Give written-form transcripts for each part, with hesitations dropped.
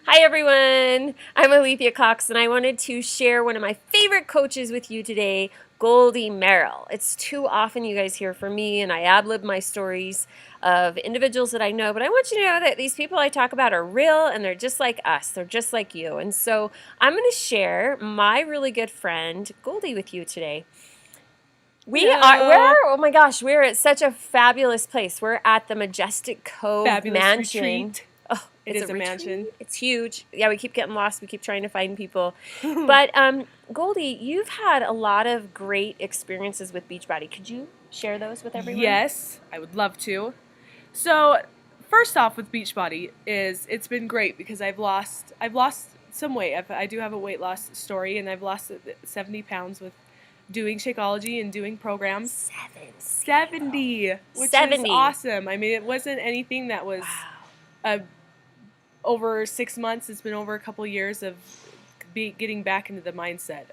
Hi, everyone. I'm Alethea Cox, and I wanted to share one of my favorite coaches with you today, Goldie Merrill. It's too often you guys hear from me, and I ad-lib my stories of individuals that I know, but I want you to know that these people I talk about are real, and they're just like us. They're just like you. And so I'm going to share my really good friend, Goldie, with you today. Hello. Oh my gosh, we're at such a fabulous place. We're at the Majestic Cove Fabulous Mansion. retreat. Oh, It it's a is a retreat. mansion. It's huge. Yeah, we keep getting lost. We keep trying to find people. But Goldie, you've had a lot of great experiences with Beachbody. Could you share those with everyone? Yes, I would love to. So, first off with Beachbody is it's been great because I've lost some weight. I do have a weight loss story and I've lost 70 pounds with doing Shakeology and doing programs. 70, which is 70. awesome. I mean, it wasn't anything that was Wow. uh, over 6 months. It's been over a couple years of getting back into the mindset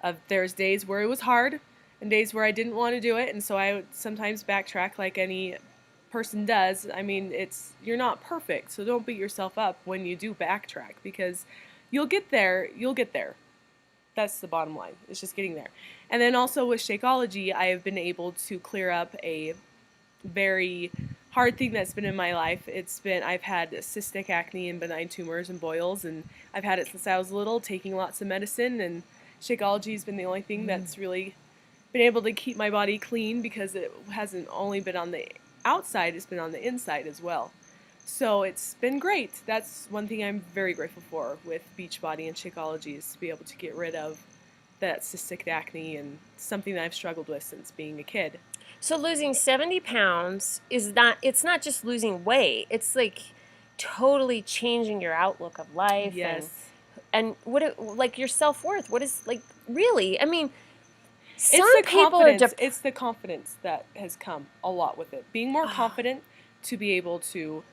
of there's days where it was hard and days where I didn't want to do it, and so I would sometimes backtrack like any person does. I mean, it's you're not perfect, so don't beat yourself up when you do backtrack because you'll get there. You'll get there. That's the bottom line. It's just getting there. And then also with Shakeology, I have been able to clear up a very hard thing that's been in my life. I've had cystic acne and benign tumors and boils, and I've had it since I was little, taking lots of medicine, and Shakeology has been the only thing that's really been able to keep my body clean because it hasn't only been on the outside, it's been on the inside as well. So it's been great. That's one thing I'm very grateful for with Beachbody and Shakeology is to be able to get rid of that cystic acne and something that I've struggled with since being a kid. So losing 70 pounds is not, it's not just losing weight. It's like totally changing your outlook of life Yes. and like your self-worth. What is like really? I mean, It's some the people are confidence. It's the confidence that has come a lot with it. Being more oh, confident to be able to,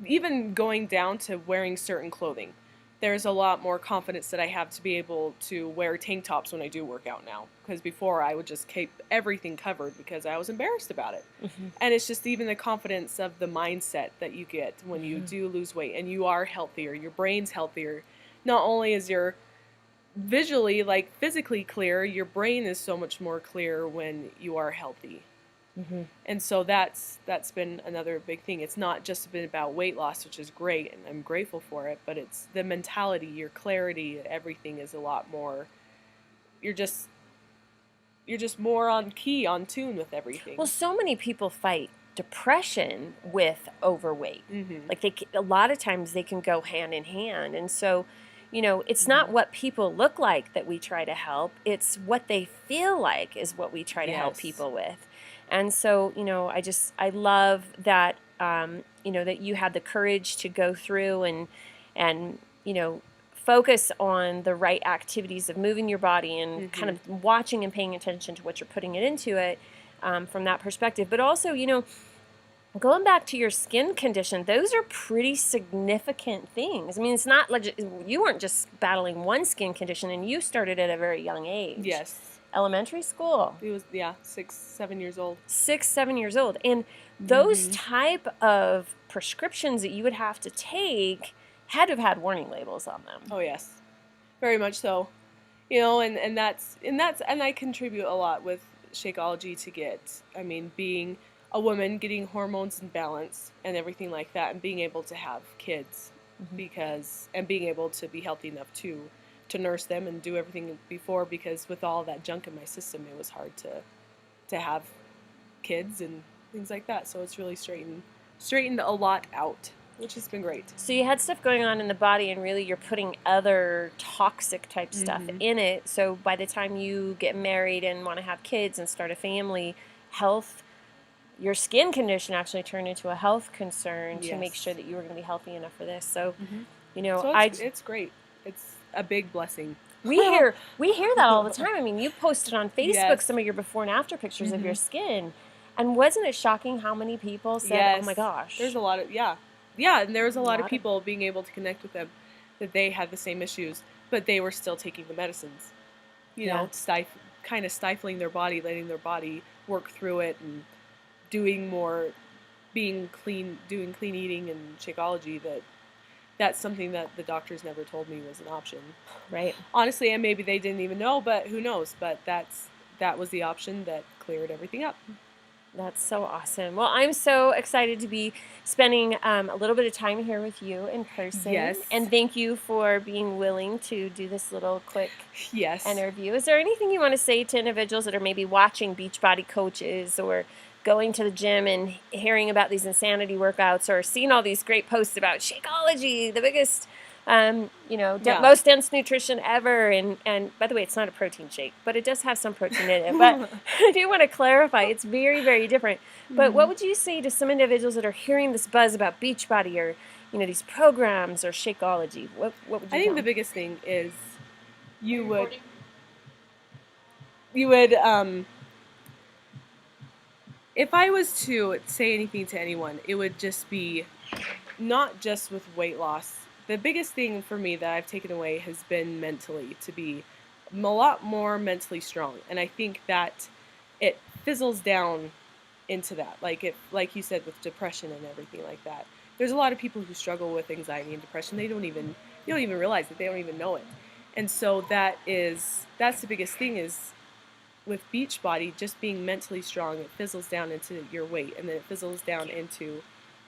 even going down to wearing certain clothing. There's a lot more confidence that I have to be able to wear tank tops when I do work out now. Because before I would just keep everything covered because I was embarrassed about it. mhm, And it's just even the confidence of the mindset that you get when you mhm. do lose weight and you are healthier, your brain's healthier. Not only is your visually, like physically clear, your brain is so much more clear when you are healthy. Mhm. And so that's been another big thing. It's not just been about weight loss, which is great and I'm grateful for it, but it's the mentality, your clarity, everything is a lot more you're just you're just more on key, on tune with Well, everything. so many people fight depression with overweight. Mhm. Like a lot of times they can go hand in hand. And so, it's not Mhm. what people look like that we try to help. It's what they feel like is what we try to help Yes. people with. And so, I love that that you had the courage to go through and focus on the right activities of moving your body and kind Mhm. of watching and paying attention to what you're putting it into it from that perspective. But also, going back to your skin condition, those are pretty significant things. I mean, it's not like you weren't just battling one skin condition, and you started at a very young age, Yes. elementary school, It was, yeah, 6, 7 years old. 6, 7 years old, and those Mhm. type of prescriptions that you would have to take had to have had warning labels on them. Oh yes. Very much so. And I contribute a lot with Shakeology to get, I mean, being a woman, getting hormones in balance and everything like that, and being able to have kids Mhm. because and being able to be healthy enough to nurse them and do everything before, because with all that junk in my system it was hard to have kids and things like that. So it's really straightened a lot out, which has been great. So you had stuff going on in the body, and really you're putting other toxic type stuff Mhm. in it. So by the time you get married and want to have kids and start a family, health, your skin condition actually turned into a health concern to make sure Yes. that you were going to be healthy enough for this. So, Mhm. you know, So I it's great. It's a big blessing. we hear that all the time. I mean, you posted on Facebook Yes. some of your before and after pictures of your Mhm. skin, and wasn't it shocking how many people said, "Oh my Yes. There's gosh, a lot of yeah, and there was a a lot of lot of." people being able to connect with them that they had the same issues, but they were still taking the medicines. Yeah. Kind of stifling their body, letting their body work through it, and doing more, being clean, doing clean eating and Shakeology that that's something that the doctors never told me was an option. Right. Honestly, and maybe they didn't even know, but who knows? But that was the option that cleared everything up. That's so awesome. Well, I'm so excited to be spending a little bit of time here with you in person. Yes. And thank you for being willing to do this little quick Yes. interview. Is there anything you want to say to individuals that are maybe watching Beachbody coaches or going to the gym and hearing about these insanity workouts or seeing all these great posts about Shakeology, the biggest most dense nutrition ever. And by the way, it's not a protein shake, but it does have some protein in it. But I do want to clarify, it's very, very different. But what would you say to some individuals that are hearing this buzz about Beachbody or, these programs or Shakeology? What would you I think tell the them? biggest thing is you would if I was to say anything to anyone, it would just be not just with weight loss. The biggest thing for me that I've taken away has been mentally, to be a lot more mentally strong. And I think that it fizzles down into that. Like you said, with depression and everything like that. There's a lot of people who struggle with anxiety and depression. They don't even realize it. They don't even know it. And so that's the biggest thing is with Beachbody, just being mentally strong, it fizzles down into your weight, and then it fizzles down into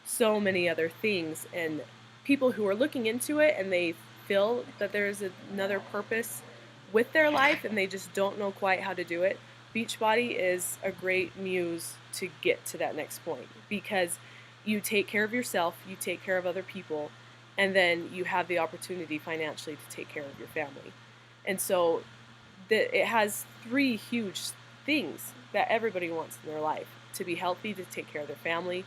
so many other things. And people who are looking into it and they feel that there's another purpose with their life and they just don't know quite how to do it, Beachbody is a great muse to get to that next point, because you take care of yourself, you take care of other people, and then you have the opportunity financially to take care of your family. And so it has three huge things that everybody wants in their life: to be healthy, to take care of their family,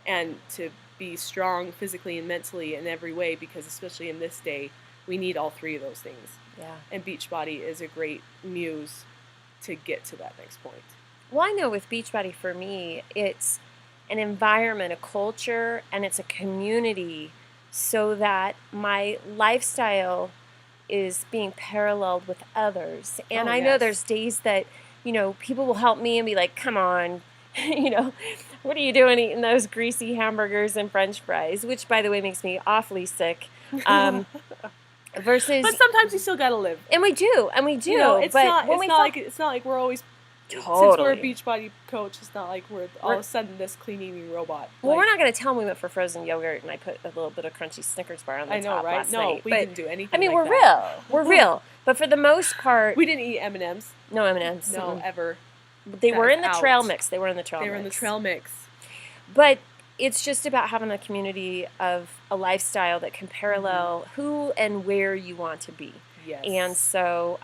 and to be strong physically and mentally in every way, because especially in this day, we need all three of those things. Yeah. And Beachbody is a great muse to get to that next point. Well, I know with Beachbody, for me, it's an environment, a culture, and it's a community, so that my lifestyle is being paralleled with others. And I know there's days that, people will help me and be like, come on, what are you doing eating those greasy hamburgers and French fries, which, by the way, makes me awfully sick. Versus, but sometimes you still gotta live, and we do. It's not like we're always. Totally. Since we're a Beachbody coach, it's not like we're all of a sudden this clean eating robot. Well, we're not going to tell them we went for frozen yogurt and I put a little bit of crunchy Snickers bar on the top right? last No, night. we didn't do anything. I mean, like we're that. real. We're real. But for the most part, we didn't eat M&Ms. No M&Ms. No, ever. They were in the trail mix. They were in the trail mix. But it's just about having a community of a lifestyle that can parallel who and where you want to be. Yes. And so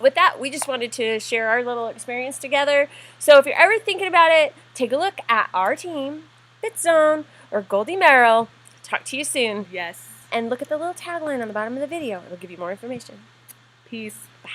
with that, we just wanted to share our little experience together. So if you're ever thinking about it, take a look at our team, FitZone, or Goldie Merrill. Talk to you soon. Yes. And look at the little tagline on the bottom of the video. It'll give you more information. Peace. Bye.